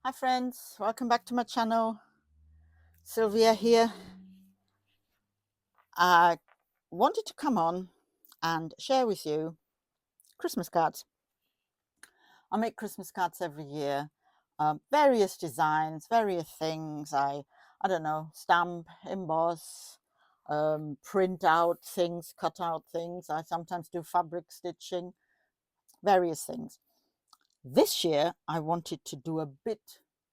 Hi friends, welcome back to my channel. Sylvia here. I wanted to come on and share with you Christmas cards. I make Christmas cards every year, various designs, various things. I don't know, stamp, emboss, print out things, cut out things. I sometimes do fabric stitching, various things. This year I wanted to do a bit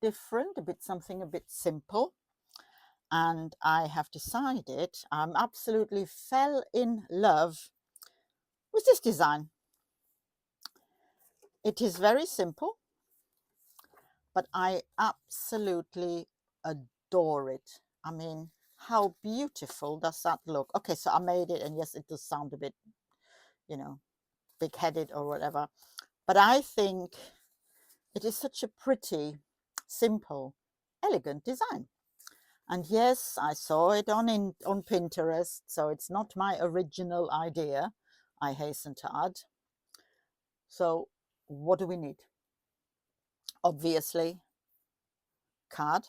different, something a bit simple. And I have decided absolutely fell in love with this design. It is very simple, but I absolutely adore it. I mean, how beautiful does that look? Okay, so I made it, and yes, it does sound a bit, big-headed or whatever, but I think it is such a pretty, simple, elegant design. And yes, I saw it on Pinterest, so it's not my original idea, I hasten to add. So what do we need? Obviously, card.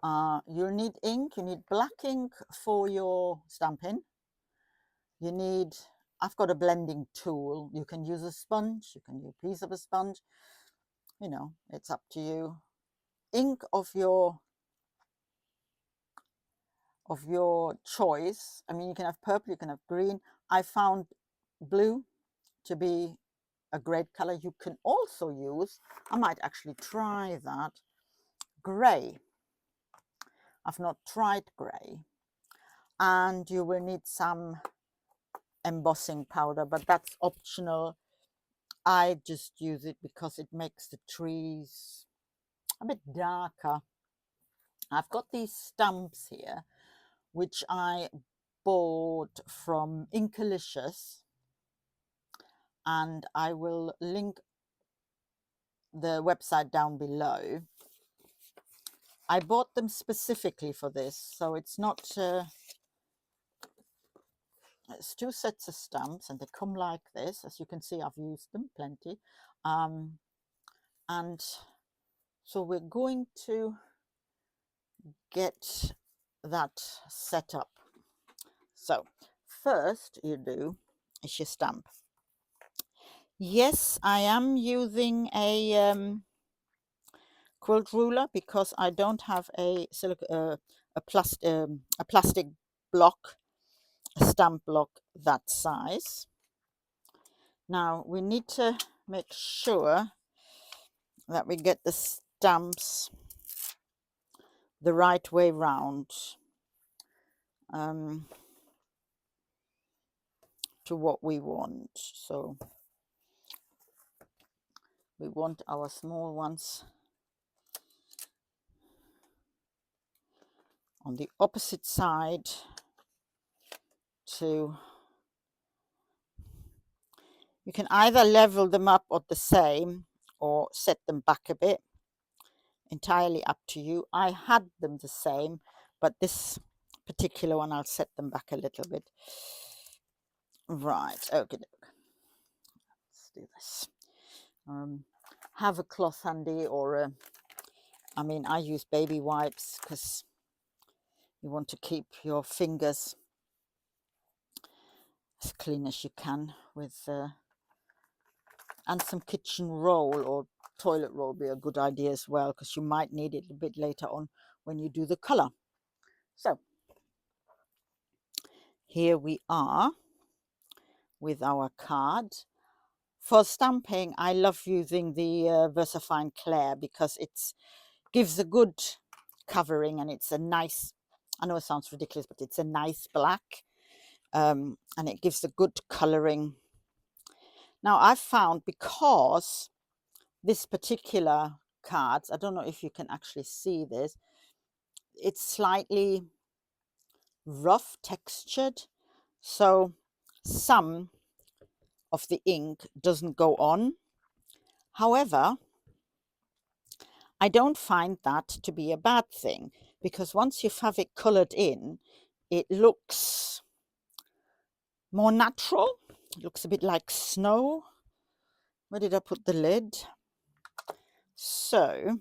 You'll need ink. You need black ink for your stamping. You need, I've got a blending tool. You can use a sponge. You can use a piece of a sponge. It's up to you. Ink of your choice. I mean, you can have purple, you can have green. I found blue to be a great color. You can also use, I might actually try that, gray. I've not tried gray. And you will need some embossing powder, but that's optional. I just use it because it makes the trees a bit darker. I've got these stamps here, which I bought from Inkalicious, and I will link the website down below. I bought them specifically for this, so it's not it's two sets of stamps, and they come like this. As you can see, I've used them plenty, and so we're going to get that set up. So first you do is your stamp. Yes, I am using a quilt ruler because I don't have a plastic block, a stamp block that size. Now we need to make sure that we get the stamps the right way round to what we want. So we want our small ones on the opposite side to, you can either level them up or the same or set them back a bit, entirely up to you. I had them the same, but this particular one I'll set them back a little bit. Right, okay, let's do this. Have a cloth handy, or I mean, I use baby wipes because you want to keep your fingers as clean as you can with and some kitchen roll or toilet roll would be a good idea as well, because you might need it a bit later on when you do the color. So here we are with our card. For stamping, I love using the VersaFine Clair because it gives a good covering, and it's a nice, I know it sounds ridiculous, but it's a nice black, and it gives a good coloring. Now I've found, because this particular cards, I don't know if you can actually see this, it's slightly rough textured, so some of the ink doesn't go on. However, I don't find that to be a bad thing, because once you have it colored in, it looks more natural. It looks a bit like snow. Where did I put the lid? So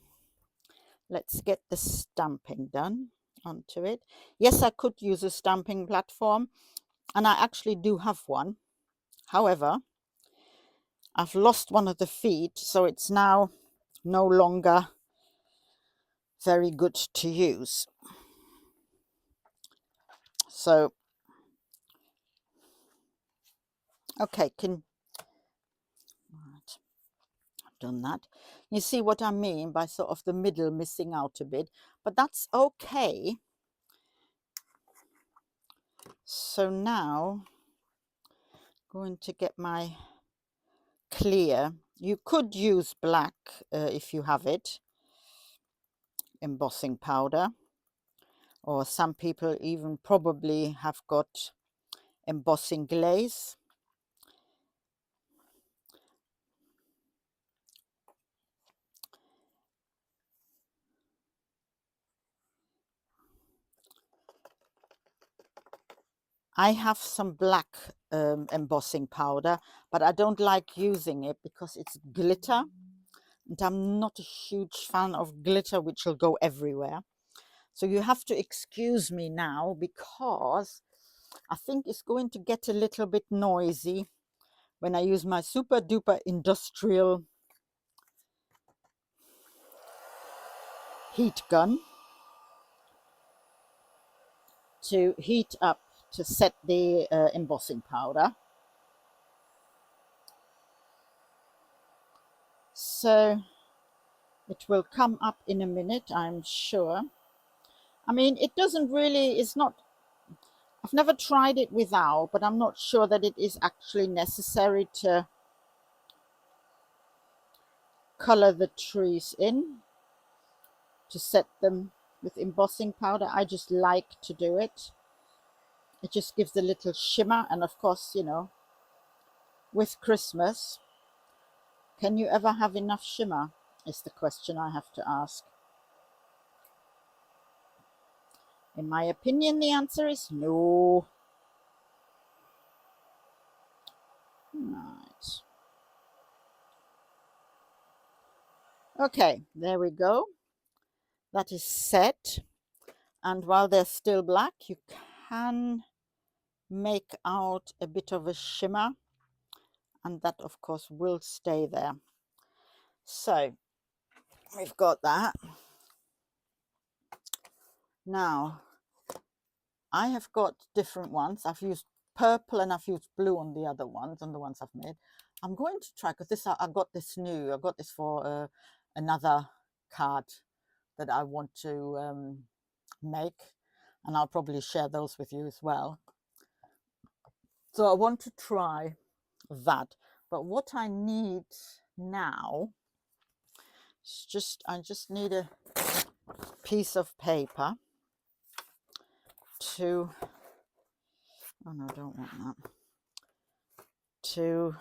let's get the stamping done onto it. Yes, I could use a stamping platform, and I actually do have one. However, I've lost one of the feet, so it's now no longer very good to use. So, okay, right, I've done that. You see what I mean by sort of the middle missing out a bit, but that's okay. So now, going to get my clear. You could use black if you have it, embossing powder, or some people even probably have got embossing glaze. I have some black embossing powder, but I don't like using it because it's glitter, and I'm not a huge fan of glitter, which will go everywhere. So you have to excuse me now, because I think it's going to get a little bit noisy when I use my super duper industrial heat gun to heat up to set the embossing powder. So it will come up in a minute, I'm sure. I mean, it doesn't really, it's not, I've never tried it without, but I'm not sure that it is actually necessary to color the trees in, to set them with embossing powder. I just like to do it. It just gives a little shimmer. And of course, you know, with Christmas, can you ever have enough shimmer, is the question I have to ask. In my opinion, the answer is no. Right. Okay, there we go. That is set. And while they're still black, you can make out a bit of a shimmer, and that of course will stay there. So we've got that. Now I have got different ones. I've used purple and I've used blue on the other ones, on the ones I've made. I'm going to try, because this I got this new. I got this for another card that I want to make, and I'll probably share those with you as well. So I want to try that. But what I need now is I just need a piece of paper to, oh no, I don't want that, to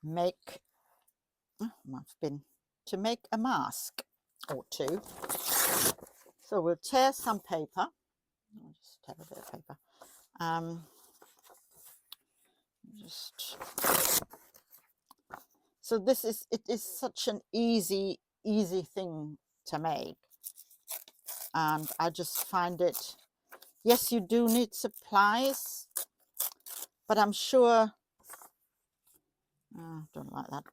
make, to make a mask or two. So we'll tear some paper. I'll just tear a bit of paper. So this is, it is such an easy thing to make, and I just find it, yes, you do need supplies, but I'm sure, don't like that,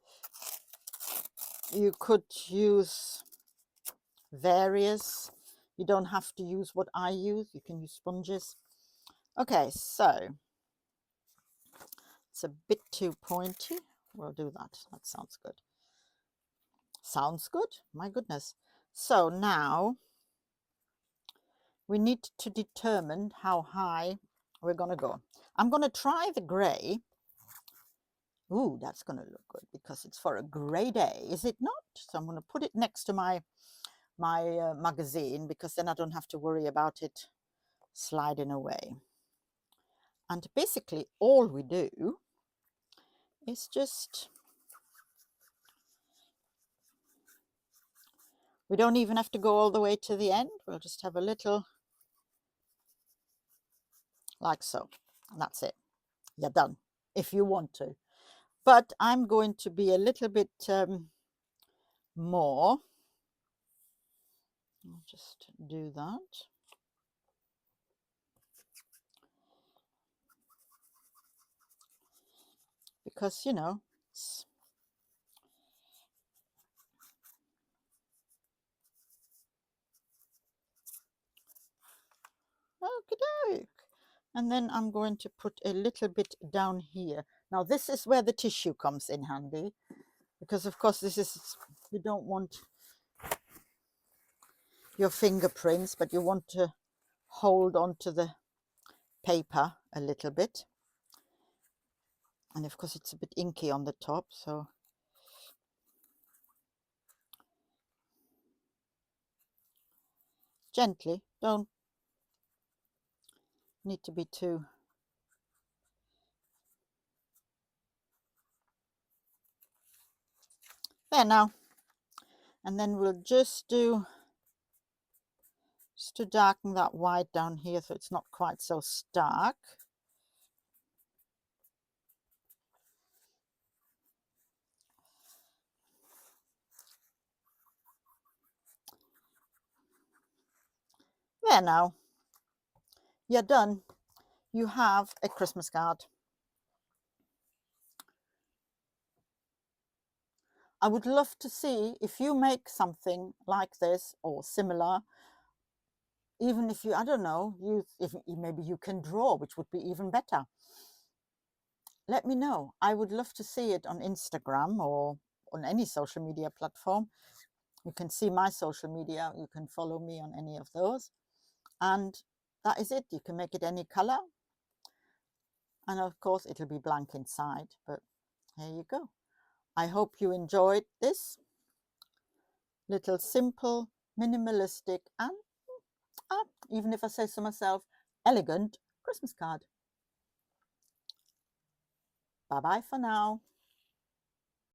you could use various, you don't have to use what I use, you can use sponges. Okay, so it's a bit too pointy. We'll do that. That sounds good. Sounds good. My goodness. So now we need to determine how high we're going to go. I'm going to try the grey. Ooh, that's going to look good because it's for a grey day, is it not? So I'm going to put it next to my magazine, because then I don't have to worry about it sliding away. And basically all we do is just, we don't even have to go all the way to the end. We'll just have a little, like so, and that's it. You're done if you want to. But I'm going to be a little bit more. I'll just do that. Because, you know, it's okey-doke. And then I'm going to put a little bit down here. Now this is where the tissue comes in handy, because of course this is, you don't want your fingerprints, but you want to hold on to the paper a little bit. And of course it's a bit inky on the top, so gently, don't need to be too. There now. And then we'll just do, just to darken that white down here so it's not quite so stark. There now. You're done. You have a Christmas card. I would love to see if you make something like this or similar. Even if you, I don't know, if maybe you can draw, which would be even better. Let me know. I would love to see it on Instagram or on any social media platform. You can see my social media. You can follow me on any of those. And that is it. You can make it any color. And of course, it'll be blank inside. But there you go. I hope you enjoyed this little simple, minimalistic, and even if I say so myself, elegant Christmas card. Bye bye for now.